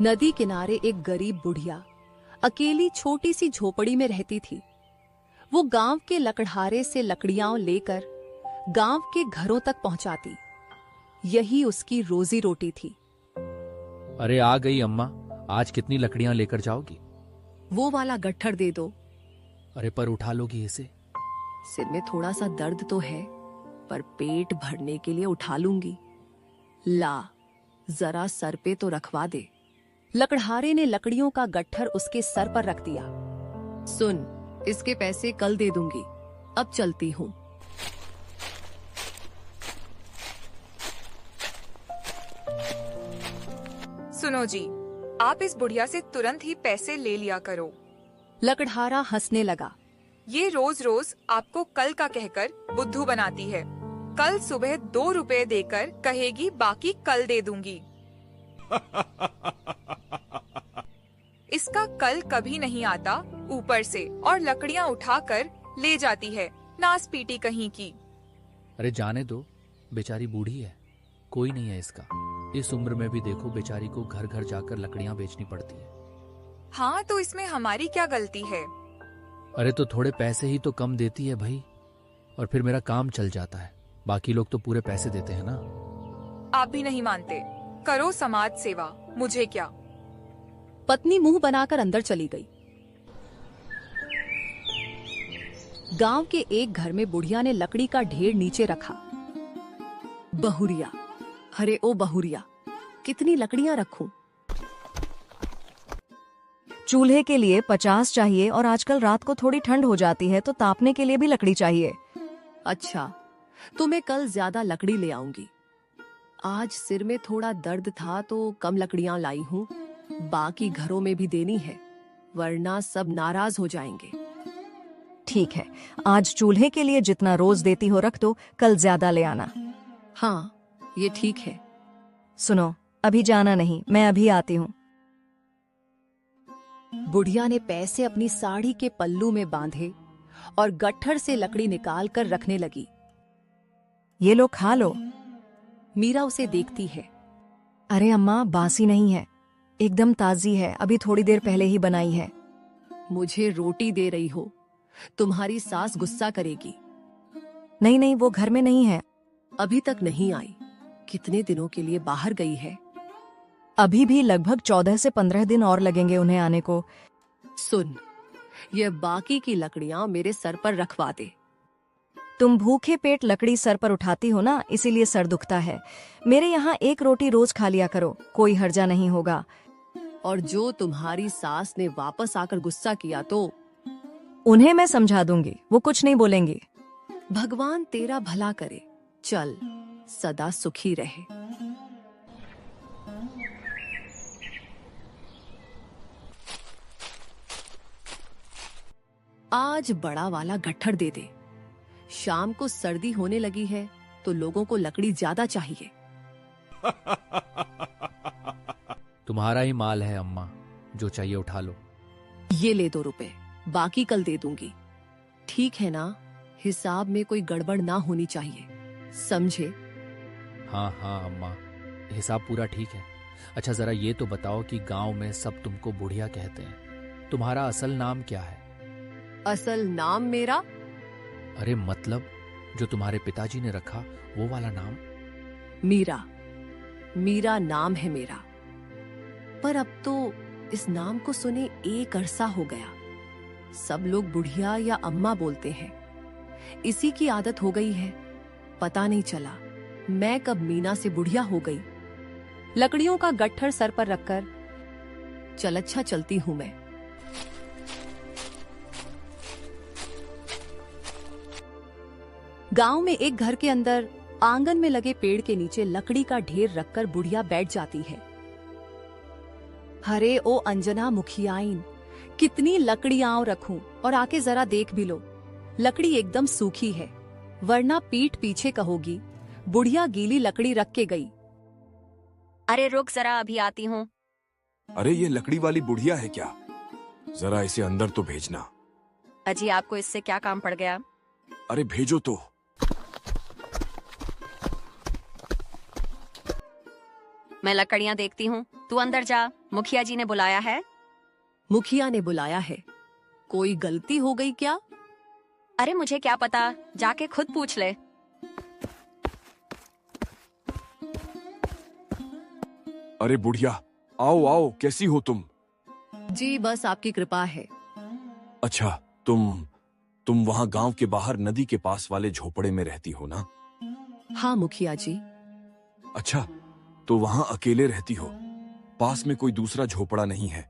नदी किनारे एक गरीब बुढ़िया अकेली छोटी सी झोपड़ी में रहती थी। वो गांव के लकड़हारे से लकड़ियां लेकर गांव के घरों तक पहुंचाती। यही उसकी रोजी रोटी थी। अरे आ गई अम्मा, आज कितनी लकड़ियां लेकर जाओगी? वो वाला गट्ठर दे दो। अरे पर उठा लोगी इसे? सिर में थोड़ा सा दर्द तो है, पर पेट भरने के लिए उठा लूंगी। ला, जरा सर पे तो रखवा दे। लकड़हारे ने लकड़ियों का गट्ठर उसके सर पर रख दिया। सुन, इसके पैसे कल दे दूंगी, अब चलती हूँ। सुनो जी, आप इस बुढ़िया से तुरंत ही पैसे ले लिया करो। लकड़हारा हंसने लगा। ये रोज रोज आपको कल का कहकर बुद्धू बनाती है। कल सुबह 2 रुपए देकर कहेगी बाकी कल दे दूंगी। इसका कल कभी नहीं आता ऊपर से, और लकड़ियां उठाकर ले जाती है, नास पीटी कहीं की। अरे जाने दो, बेचारी बूढ़ी है, कोई नहीं है इसका। इस उम्र में भी देखो बेचारी को घर घर जाकर लकड़ियां बेचनी पड़ती है। हाँ, तो इसमें हमारी क्या गलती है? अरे तो थोड़े पैसे ही तो कम देती है भाई, और फिर मेरा काम चल जाता है। बाकी लोग तो पूरे पैसे देते हैं ना। आप भी नहीं मानते? करो समाज सेवा, मुझे क्या। पत्नी मुंह बनाकर अंदर चली गई। गांव के एक घर में बुढ़िया ने लकड़ी का ढेर नीचे रखा। बहुरिया, अरे ओ बहुरिया, कितनी लकड़ियां रखूं? चूल्हे के लिए 50 चाहिए, और आजकल रात को थोड़ी ठंड हो जाती है तो तापने के लिए भी लकड़ी चाहिए। अच्छा, तो मैं कल ज्यादा लकड़ी ले आऊंगी। आज सिर में थोड़ा दर्द था तो कम लकड़ियां लाई हूँ। बाकी घरों में भी देनी है, वरना सब नाराज हो जाएंगे। ठीक है, आज चूल्हे के लिए जितना रोज देती हो रख दो, कल ज्यादा ले आना। हाँ, ये ठीक है। सुनो, अभी जाना नहीं, मैं अभी आती हूँ। बुढ़िया ने पैसे अपनी साड़ी के पल्लू में बांधे और गट्ठर से लकड़ी निकाल कर रखने लगी। ये लो, खा लो। मीरा उसे देखती है। अरे अम्मा, बासी नहीं है, एकदम ताजी है, अभी थोड़ी देर पहले ही बनाई है। मुझे रोटी दे रही हो? तुम्हारी सास गुस्सा करेगी। नहीं नहीं, वो घर में नहीं है। अभी तक नहीं आई? कितने दिनों के लिए बाहर गई है? अभी भी लगभग 14 से 15 दिन और लगेंगे उन्हें आने को। सुन, ये बाकी की लकड़ियां मेरे सर पर रखवा दे। तुम भूखे पेट लकड़ी सर पर उठाती हो ना, इसीलिए सर दुखता है। मेरे यहाँ एक रोटी रोज खा लिया करो, कोई हर्जा नहीं होगा। और जो तुम्हारी सास ने वापस आकर गुस्सा किया तो? उन्हें मैं समझा दूंगी, वो कुछ नहीं बोलेंगी। भगवान तेरा भला करे। चल, सदा सुखी रहे। आज बड़ा वाला गट्ठर दे दे। शाम को सर्दी होने लगी है तो लोगों को लकड़ी ज्यादा चाहिए। तुम्हारा ही माल है अम्मा, जो चाहिए उठा लो। ये ले 2 रुपए, बाकी कल दे दूंगी। ठीक है ना? हिसाब में कोई गड़बड़ ना होनी चाहिए, समझे? हाँ हाँ अम्मा, हिसाब पूरा ठीक है। अच्छा जरा ये तो बताओ कि गांव में सब तुमको बुढ़िया कहते हैं, तुम्हारा असल नाम क्या है? असल नाम मेरा? अरे मतलब जो तुम्हारे पिताजी ने रखा, वो वाला नाम? मीरा। मीरा नाम है मेरा, पर अब तो इस नाम को सुने एक अरसा हो गया। सब लोग बुढ़िया या अम्मा बोलते हैं, इसी की आदत हो गई है। पता नहीं चला मैं कब मीना से बुढ़िया हो गई। लकड़ियों का गट्ठर सर पर रखकर चल, अच्छा चलती हूं मैं। गांव में एक घर के अंदर आंगन में लगे पेड़ के नीचे लकड़ी का ढेर रखकर बुढ़िया बैठ जाती है। हरे ओ अंजना मुखियाइन, कितनी लकड़ियां रखूं, और आके जरा देख भी लो, लकड़ी एकदम सूखी है, वरना पीठ पीछे कहोगी बुढ़िया गीली लकड़ी रख के गई। अरे रुक जरा, अभी आती हूँ। अरे ये लकड़ी वाली बुढ़िया है क्या? जरा इसे अंदर तो भेजना। अजी, आपको इससे क्या काम पड़ गया? अरे भेजो तो। मैं लकड़ियां देखती हूँ, तू अंदर जा, मुखिया जी ने बुलाया है। मुखिया ने बुलाया है? कोई गलती हो गई क्या? अरे मुझे क्या पता, जाके खुद पूछ ले। अरे बुढ़िया, आओ आओ, कैसी हो तुम? जी बस आपकी कृपा है। अच्छा, तुम वहां गांव के बाहर नदी के पास वाले झोपड़े में रहती हो ना? हाँ मुखिया जी। अच्छा, तो वहां अकेले रहती हो? पास में कोई दूसरा झोपड़ा नहीं है?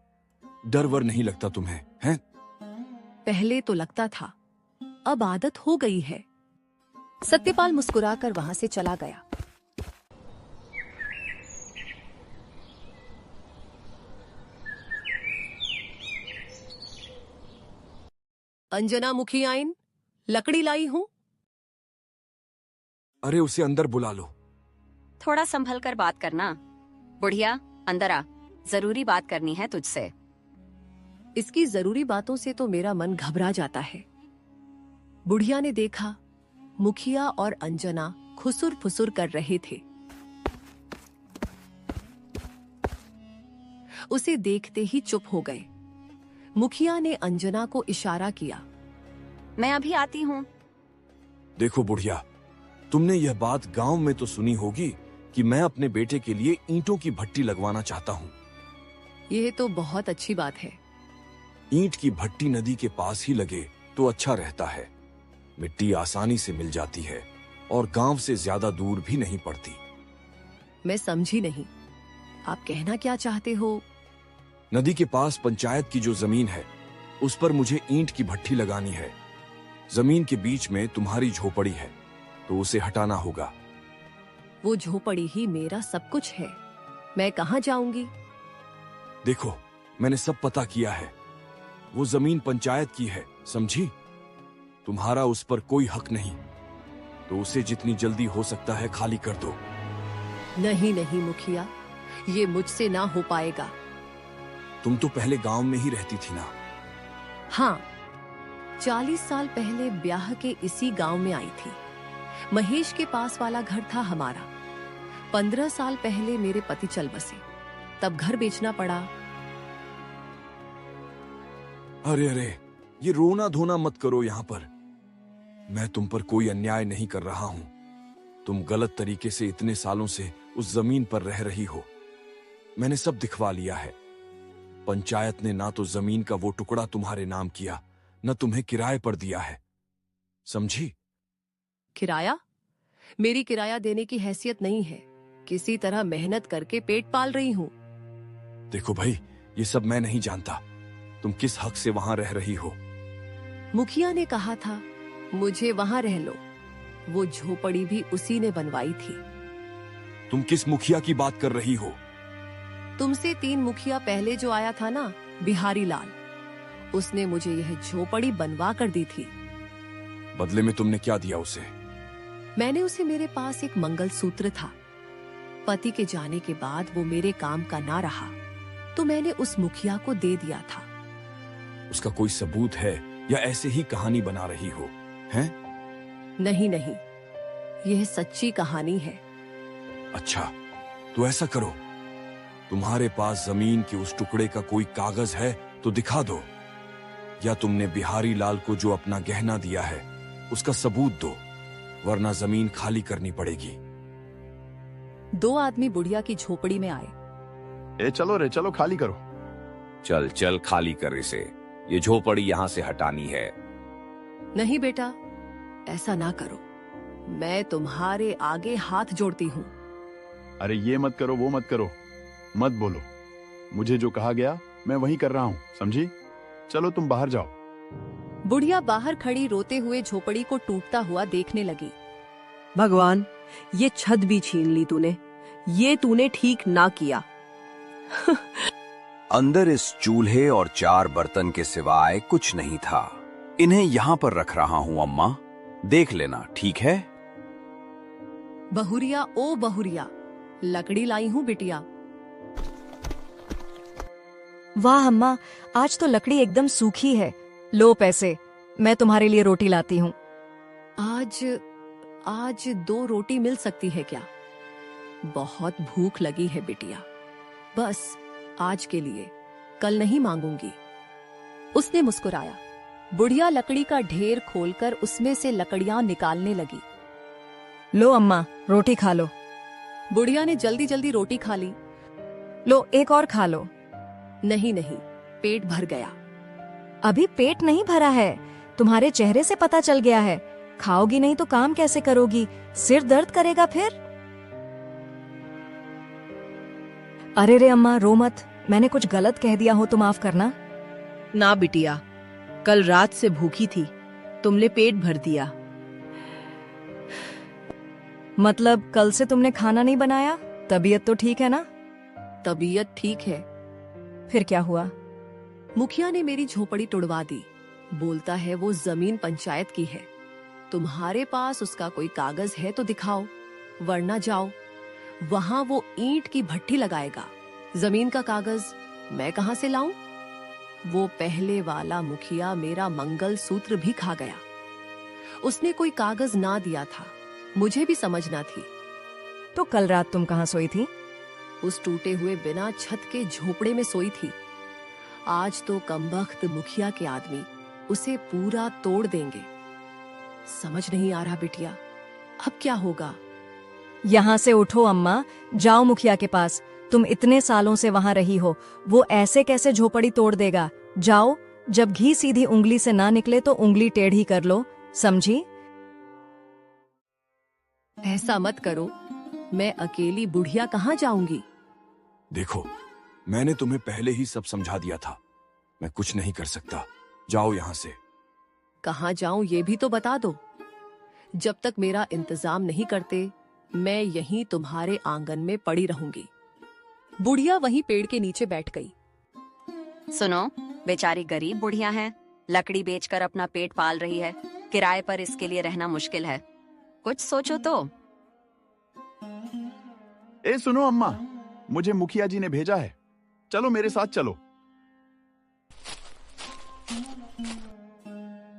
डर वर नहीं लगता तुम्हें, हैं? पहले तो लगता था, अब आदत हो गई है। सत्यपाल मुस्कुराकर वहां से चला गया। अंजना मुखियाइन, लकड़ी लाई हूं। अरे उसे अंदर बुला लो। थोड़ा संभल कर बात करना। बुढ़िया, अंदर आ, जरूरी बात करनी है तुझसे। इसकी जरूरी बातों से तो मेरा मन घबरा जाता है। बुढ़िया ने देखा मुखिया और अंजना खुसुर फुसुर कर रहे थे। उसे देखते ही चुप हो गए। मुखिया ने अंजना को इशारा किया। मैं अभी आती हूँ। देखो बुढ़िया, तुमने यह बात गांव में तो सुनी होगी कि मैं अपने बेटे के लिए ईंटों की भट्टी लगवाना चाहता हूँ। यह तो बहुत अच्छी बात है। ईंट की भट्टी नदी के पास ही लगे तो अच्छा रहता है। मिट्टी आसानी से मिल जाती है और गांव से ज्यादा दूर भी नहीं पड़ती। मैं समझी नहीं, आप कहना क्या चाहते हो? नदी के पास पंचायत की जो जमीन है, उस पर मुझे ईंट की भट्टी लगानी है। जमीन के बीच में तुम्हारी झोपड़ी है, तो उसे हटाना होगा। वो झोपड़ी ही मेरा सब कुछ है, मैं कहाँ जाऊंगी? देखो, मैंने सब पता किया है। वो जमीन पंचायत की है, समझी? तुम्हारा उस पर कोई हक नहीं, तो उसे जितनी जल्दी हो सकता है खाली कर दो। नहीं नहीं मुखिया, ये मुझसे ना हो पाएगा। तुम तो पहले गांव में ही रहती थी ना? हाँ, 40 साल पहले ब्याह के इसी गांव में आई थी। महेश के पास वाला घर था हमारा। 15 साल पहले मेरे पति चल बसे, तब घर बेचना पड़ा। अरे अरे, ये रोना धोना मत करो यहाँ पर। मैं तुम पर कोई अन्याय नहीं कर रहा हूं। तुम गलत तरीके से इतने सालों से उस जमीन पर रह रही हो। मैंने सब दिखवा लिया है। पंचायत ने ना तो जमीन का वो टुकड़ा तुम्हारे नाम किया, न तुम्हें किराए पर दिया है, समझी? किराया? मेरी किराया देने की हैसियत नहीं है। किसी तरह मेहनत करके पेट पाल रही हूँ। देखो भाई, ये सब मैं नहीं जानता। तुम किस हक से वहां रह रही हो? मुखिया ने कहा था मुझे वहां रह लो। वो झोपड़ी भी उसी ने बनवाई थी। तुम किस मुखिया की बात कर रही हो? तुमसे 3 मुखिया पहले जो आया था ना, बिहारी लाल, उसने मुझे यह झोपड़ी बनवा कर दी थी। बदले में तुमने क्या दिया उसे? मैंने उसे, मेरे पास एक मंगलसूत्र था। पति के जाने के बाद वो मेरे काम का ना रहा, तो मैंने उस मुखिया को दे दिया था। उसका कोई सबूत है या ऐसे ही कहानी बना रही हो, हैं? नहीं नहीं, यह सच्ची कहानी है। अच्छा, तो ऐसा करो, तुम्हारे पास जमीन के उस टुकड़े का कोई कागज है तो दिखा दो, या तुमने बिहारी लाल को जो अपना गहना दिया है उसका सबूत दो, वरना जमीन खाली करनी पड़ेगी। 2 आदमी बुढ़िया की झोपड़ी में आए। ए चलो रे, चलो खाली करो। चल चल, खाली कर इसे। ये झोपड़ी यहाँ से हटानी है। नहीं बेटा, ऐसा ना करो। मैं तुम्हारे आगे हाथ जोड़ती हूँ। अरे ये मत करो, वो मत करो, मत बोलो। मुझे जो कहा गया मैं वही कर रहा हूँ, समझी? चलो तुम बाहर जाओ। बुढ़िया बाहर खड़ी रोते हुए झोपड़ी को टूटता हुआ देखने लगी। भगवान, ये छत भी छीन ली तूने। ये तूने ठीक ना किया। अंदर इस चूल्हे और 4 बर्तन के सिवाय कुछ नहीं था। इन्हें यहाँ पर रख रहा हूँ अम्मा, देख लेना, ठीक है? बहुरिया ओ बहुरिया, लकड़ी लाई हूँ बिटिया। वाह अम्मा, आज तो लकड़ी एकदम सूखी है। लो पैसे, मैं तुम्हारे लिए रोटी लाती हूँ। आज 2 रोटी मिल सकती है क्या? बहुत भूख लगी है बिटिया, बस आज के लिए, कल नहीं मांगूंगी। उसने मुस्कुराया। बुढ़िया लकड़ी का ढेर खोलकर उसमें से लकड़ियां निकालने लगी। लो अम्मा, रोटी खा लो। बुढ़िया ने जल्दी जल्दी रोटी खा ली। लो एक और खा लो। नहीं नहीं, पेट भर गया। अभी पेट नहीं भरा है, तुम्हारे चेहरे से पता चल गया है। खाओगी नहीं तो काम कैसे करोगी, सिर दर्द करेगा फिर। अरे रे अम्मा, रो मत, मैंने कुछ गलत कह दिया हो तो माफ करना। ना बिटिया, कल रात से भूखी थी, तुमने पेट भर दिया। मतलब कल से तुमने खाना नहीं बनाया? तबीयत तो ठीक है ना? तबीयत ठीक है। फिर क्या हुआ? मुखिया ने मेरी झोपड़ी तोड़वा दी। बोलता है वो जमीन पंचायत की है। तुम्हारे पास उसका कोई कागज है तो दिखाओ, वरना जाओ। वहां वो ईंट की भट्ठी लगाएगा। जमीन का कागज मैं कहां से लाऊं? वो पहले वाला मुखिया मेरा मंगलसूत्र भी खा गया। उसने कोई कागज ना दिया था, मुझे भी समझना थी। तो कल रात तुम कहाँ सोई थी? उस टूटे हुए बिना छत के झोपड़े में सोई थी। आज तो कमबख्त मुखिया के आदमी उसे पूरा तोड़ देंगे। समझ नहीं आ रहा बिटिया, अब क्या होगा? यहाँ से उठो अम्मा, जाओ मुखिया के पास। तुम इतने सालों से वहां रही हो, वो ऐसे कैसे झोपड़ी तोड़ देगा? जाओ, जब घी सीधी उंगली से ना निकले तो उंगली टेढ़ी कर लो, समझी? ऐसा मत करो, मैं अकेली बुढ़िया कहाँ जाऊंगी? देखो, मैंने तुम्हें पहले ही सब समझा दिया था। मैं कुछ नहीं कर सकता, जाओ यहां से। कहाँ जाऊं ये भी तो बता दो। जब तक मेरा इंतजाम नहीं करते, मैं यहीं तुम्हारे आंगन में पड़ी रहूंगी। बुढ़िया वहीं पेड़ के नीचे बैठ गई। सुनो, बेचारी गरीब बुढ़िया है, लकड़ी बेचकर अपना पेट पाल रही है। किराए पर इसके लिए रहना मुश्किल है, कुछ सोचो तो। ए सुनो अम्मा, मुझे मुखिया जी ने भेजा है, चलो मेरे साथ चलो।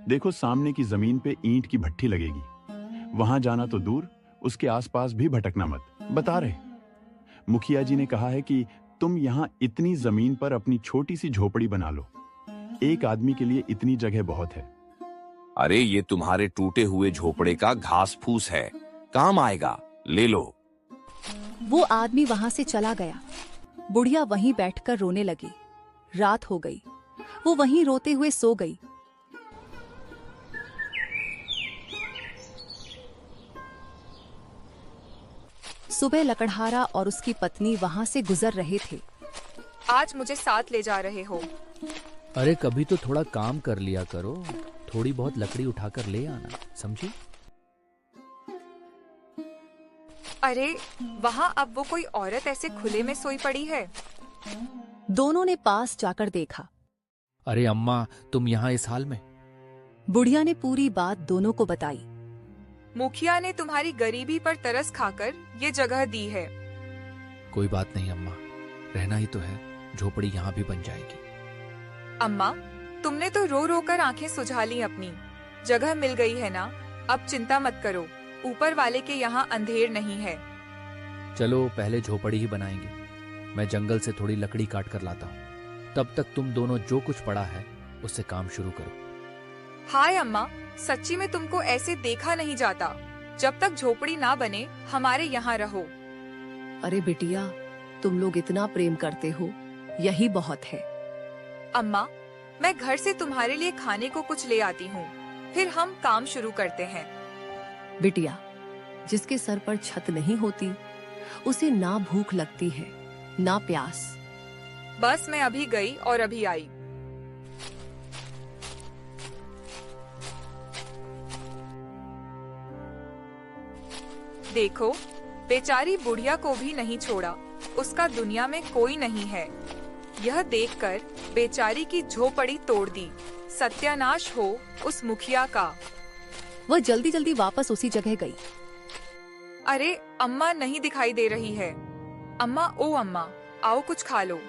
देखो, सामने की जमीन पे ईंट की भट्ठी लगेगी। वहां जाना तो दूर, उसके आसपास भी भटकना मत। बता रहे, मुखिया जी ने कहा है कि तुम यहाँ इतनी जमीन पर अपनी छोटी सी झोपड़ी बना लो। एक आदमी के लिए इतनी जगह बहुत है। अरे ये तुम्हारे टूटे हुए झोपड़े का घास फूस है, काम आएगा, ले लो। वो आदमी वहां से चला गया। बुढ़िया वहीं बैठकर रोने लगी। रात हो गई, वो वहीं रोते हुए सो गई। सुबह लकड़हारा और उसकी पत्नी वहां से गुजर रहे थे। आज मुझे साथ ले जा रहे हो? अरे कभी तो थोड़ा काम कर लिया करो, थोड़ी बहुत लकड़ी उठाकर ले आना, समझी? अरे वहाँ अब वो कोई औरत ऐसे खुले में सोई पड़ी है। दोनों ने पास जाकर देखा। अरे अम्मा, तुम यहाँ इस हाल में? बुढ़िया ने पूरी बात दोनों को बताई। मुखिया ने तुम्हारी गरीबी पर तरस खाकर ये जगह दी है। कोई बात नहीं अम्मा, रहना ही तो है, झोपड़ी यहाँ भी बन जाएगी। अम्मा, तुमने तो रो रो कर आंखें सुझा ली अपनी। जगह मिल गई है ना, अब चिंता मत करो, ऊपर वाले के यहाँ अंधेर नहीं है। चलो पहले झोपड़ी ही बनाएंगे, मैं जंगल से थोड़ी लकड़ी काट कर लाता हूँ। तब तक तुम दोनों जो कुछ पड़ा है उससे काम शुरू करो। हाय अम्मा, सच्ची में तुमको ऐसे देखा नहीं जाता। जब तक झोपड़ी ना बने हमारे यहाँ रहो। अरे बिटिया, तुम लोग इतना प्रेम करते हो, यही बहुत है। अम्मा, मैं घर से तुम्हारे लिए खाने को कुछ ले आती हूँ, फिर हम काम शुरू करते हैं। बिटिया, जिसके सर पर छत नहीं होती, उसे ना भूख लगती है ना प्यास। बस मैं अभी गई और अभी आई। देखो, बेचारी बुढ़िया को भी नहीं छोड़ा, उसका दुनिया में कोई नहीं है। यह देखकर बेचारी की झोपड़ी तोड़ दी। सत्यानाश हो उस मुखिया का। वह जल्दी जल्दी वापस उसी जगह गई। अरे अम्मा नहीं दिखाई दे रही है। अम्मा, ओ अम्मा, आओ कुछ खा लो।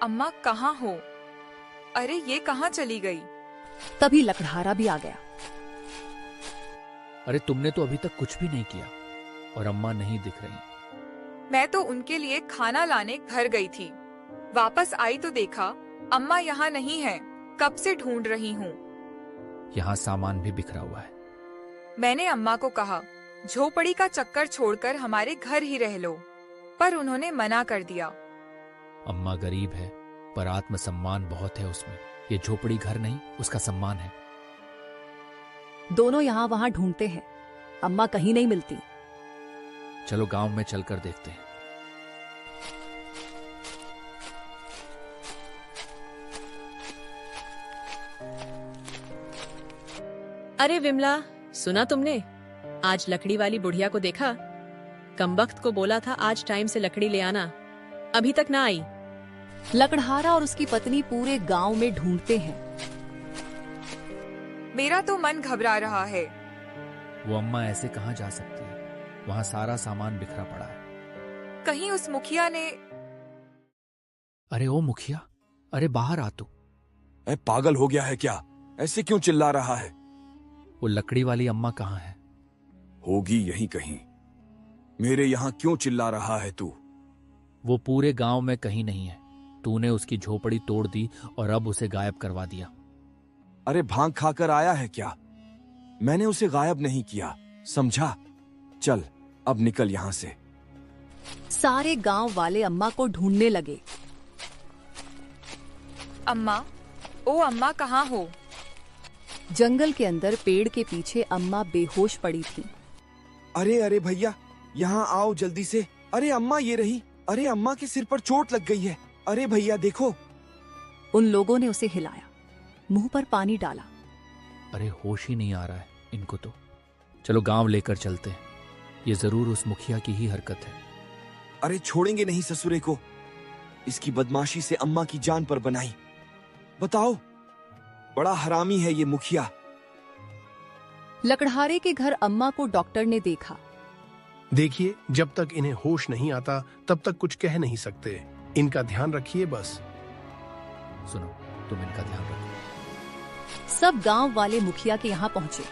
अम्मा कहाँ हो? अरे ये कहाँ चली गई? तभी लकड़हारा भी आ गया। अरे तुमने तो अभी तक कुछ भी नहीं किया और अम्मा नहीं दिख रही। मैं तो उनके लिए खाना लाने घर गई थी। वापस आई तो देखा अम्मा यहाँ नहीं है। कब से ढूंढ रही हूँ। यहाँ सामान भी बिखरा हुआ है। मैंने अम्मा को कहा झोपड़ी का चक्कर छोड़कर हमारे घर ही रह लो, पर उन्होंने मना कर दिया। अम्मा गरीब है पर आत्मसम्मान बहुत है उसमें। ये झोपड़ी घर नहीं, उसका सम्मान है। दोनों यहाँ वहाँ ढूंढते हैं, अम्मा कहीं नहीं मिलती। चलो गांव में चलकर देखते हैं। अरे विमला, सुना तुमने? आज लकड़ी वाली बुढ़िया को देखा? कमबख्त को बोला था आज टाइम से लकड़ी ले आना, अभी तक ना आई। लकड़हारा और उसकी पत्नी पूरे गांव में ढूंढते हैं। मेरा तो मन घबरा रहा है। वो अम्मा ऐसे कहाँ जा सकती है? वहाँ सारा सामान बिखरा पड़ा है। कहीं उस मुखिया ने। अरे ओ मुखिया, अरे बाहर आ तू। पागल हो गया है क्या? ऐसे क्यों चिल्ला रहा है? वो लकड़ी वाली अम्मा कहाँ है? होगी यहीं कहीं। मेरे यहाँ क्यों चिल्ला रहा है तू? वो पूरे गांव में कहीं नहीं है। तूने उसकी झोपड़ी तोड़ दी और अब उसे गायब करवा दिया। अरे भांग खाकर आया है क्या? मैंने उसे गायब नहीं किया, समझा? चल अब निकल यहाँ से। सारे गांव वाले अम्मा को ढूंढने लगे। अम्मा, ओ अम्मा कहाँ हो? जंगल के अंदर पेड़ के पीछे अम्मा बेहोश पड़ी थी। अरे अरे भैया, यहाँ आओ जल्दी से। अरे अम्मा ये रही। अरे अम्मा के सिर पर चोट लग गई है। अरे भैया देखो। उन लोगों ने उसे हिलाया, मुंह पर पानी डाला। अरे होश ही नहीं आ रहा है इनको तो। चलो गांव लेकर चलते हैं। ये जरूर उस मुखिया की ही हरकत है। अरे छोड़ेंगे नहीं ससुरे को। इसकी बदमाशी से अम्मा की जान पर बनाई। बताओ, बड़ा हरामी है ये मुखिया। लकड़हारे के घर अम्मा को डॉक्टर ने देखा। देखिए, जब तक इन्हें होश नहीं आता तब तक कुछ कह नहीं सकते। इनका ध्यान रखिए बस। सुनो, तुम इनका ध्यान रखो। सब गांव वाले मुखिया के यहाँ पहुंचे।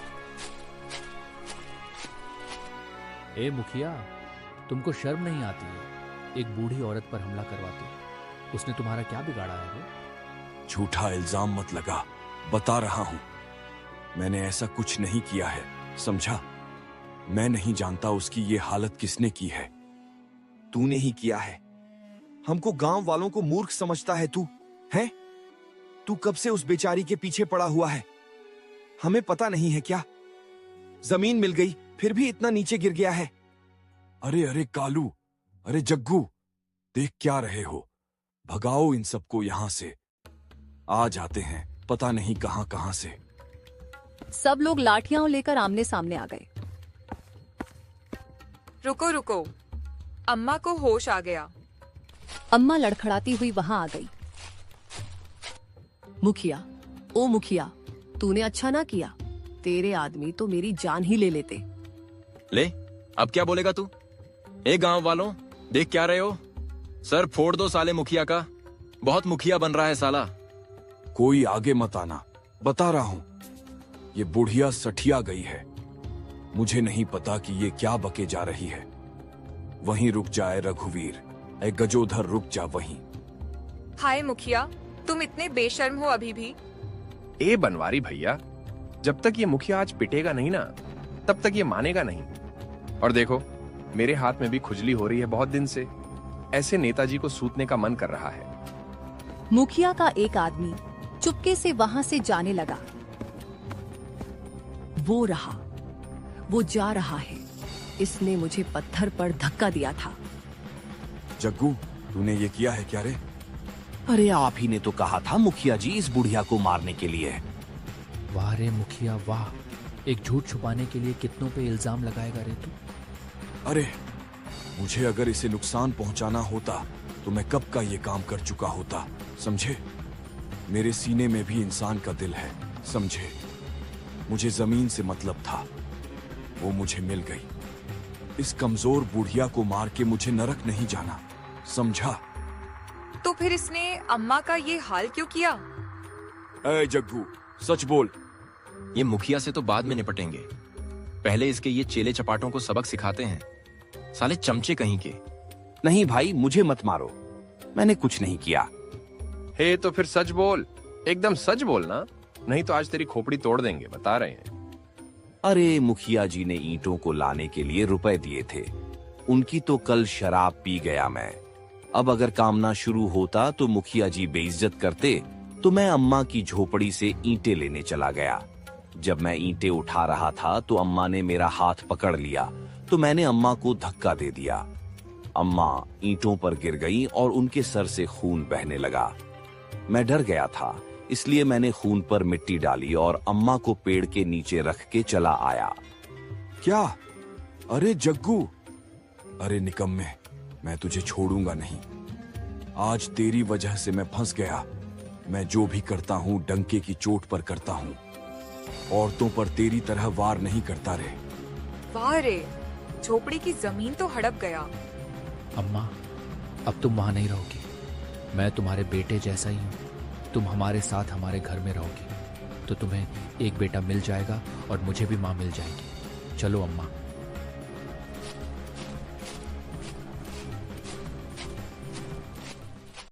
ए मुखिया, तुमको शर्म नहीं आती है? एक बूढ़ी औरत पर हमला करवाते। उसने तुम्हारा क्या बिगाड़ा है वो? झूठा इल्जाम मत लगा, बता रहा हूं। मैंने ऐसा कुछ नहीं किया है, समझा? मैं नहीं जानता उसकी ये हालत किसने की है। तूने ही किया है। हमको गांव वालों को मूर्ख समझता है तू, है? तू कब से उस बेचारी के पीछे पड़ा हुआ है? हमें पता नहीं है क्या? जमीन मिल गई फिर भी इतना नीचे गिर गया है। अरे अरे कालू, अरे जग्गू, देख क्या रहे हो? भगाओ इन सबको यहां से। आ जाते हैं पता नहीं कहां कहां से। सब लोग लाठियां लेकर आमने सामने आ गए। रुको रुको, अम्मा को होश आ गया। अम्मा लड़खड़ाती हुई वहां आ गई। मुखिया, ओ मुखिया, तूने अच्छा ना किया। तेरे आदमी तो मेरी जान ही ले लेते। ले, अब क्या बोलेगा तू? ए गांव वालों, देख क्या रहे हो? सर फोड़ दो साले मुखिया का। बहुत मुखिया बन रहा है साला। कोई आगे मत आना, बता रहा हूं। ये बुढ़िया सठिया गई है। मुझे नहीं पता कि ये क्या बके जा रही है। वहीं रुक जाए रघुवीर। ए गजोधर, रुक जा वहीं। हाय मुखिया, तुम इतने बेशर्म हो अभी भी। ए बनवारी भैया, जब तक ये मुखिया आज पिटेगा नहीं ना, तब तक ये मानेगा नहीं। और देखो, मेरे हाथ में भी खुजली हो रही है बहुत दिन से। ऐसे नेताजी को सूतने का मन कर रहा है। मुखिया का एक आदमी चुपके से वहां से जाने लगा। वो रहा, वो जा रहा है। इसने मुझे पत्थर पर धक्का दिया था। जग्गू, तूने ये किया है क्या रे? अरे आप ही ने तो कहा था मुखिया जी इस बुढ़िया को मारने के लिए। वाह रे मुखिया वाह, एक झूठ छुपाने के लिए कितनों पे इल्जाम लगाएगा रे तू। अरे मुझे अगर इसे नुकसान पहुंचाना होता तो मैं कब का ये काम कर चुका होता, समझे? मेरे सीने में भी इंसान का दिल है, समझे? मुझे जमीन से मतलब था, वो मुझे मिल गई। इस कमजोर बुढ़िया को मार के मुझे नरक नहीं जाना, समझा? तो फिर इसने अम्मा का ये हाल क्यों किया? ऐ जग्गू, सच बोल। ये मुखिया से तो बाद में निपटेंगे। पहले इसके ये चेले चपाटों को सबक सिखाते हैं। साले चमचे कहीं के। नहीं भाई, मुझे मत मारो, मैंने कुछ नहीं किया। हे तो फिर सच बोल, एकदम सच बोलना, नहीं तो आज तेरी खोपड़ी तोड़ देंगे, बता रहे हैं। अरे मुखिया जी ने ईंटों को लाने के लिए रुपए दिए थे, उनकी तो कल शराब पी गया मैं। अब अगर काम ना शुरू होता तो मुखिया जी बेइज्जत करते, तो मैं अम्मा की झोपड़ी से ईंटें लेने चला गया। जब मैं ईंटें उठा रहा था तो अम्मा ने मेरा हाथ पकड़ लिया, तो मैंने अम्मा को धक्का दे दिया। अम्मा ईंटों पर गिर गई और उनके सर से खून बहने लगा। मैं डर गया था, इसलिए मैंने खून पर मिट्टी डाली और अम्मा को पेड़ के नीचे रख के चला आया। क्या? अरे जग्गू, अरे निकम्मे, मैं तुझे छोड़ूंगा नहीं। आज तेरी वजह से मैं फंस गया। मैं जो भी करता हूँ डंके की चोट पर करता हूँ, औरतों पर तेरी तरह वार नहीं करता रे। वाह रे, झोपड़ी की जमीन तो हड़प गया। अम्मा, अब तुम वहां नहीं रहोगी, मैं तुम्हारे बेटे जैसा ही हूँ। तुम हमारे साथ हमारे घर में रहोगी तो तुम्हें एक बेटा मिल जाएगा और मुझे भी माँ मिल जाएगी। चलो अम्मा।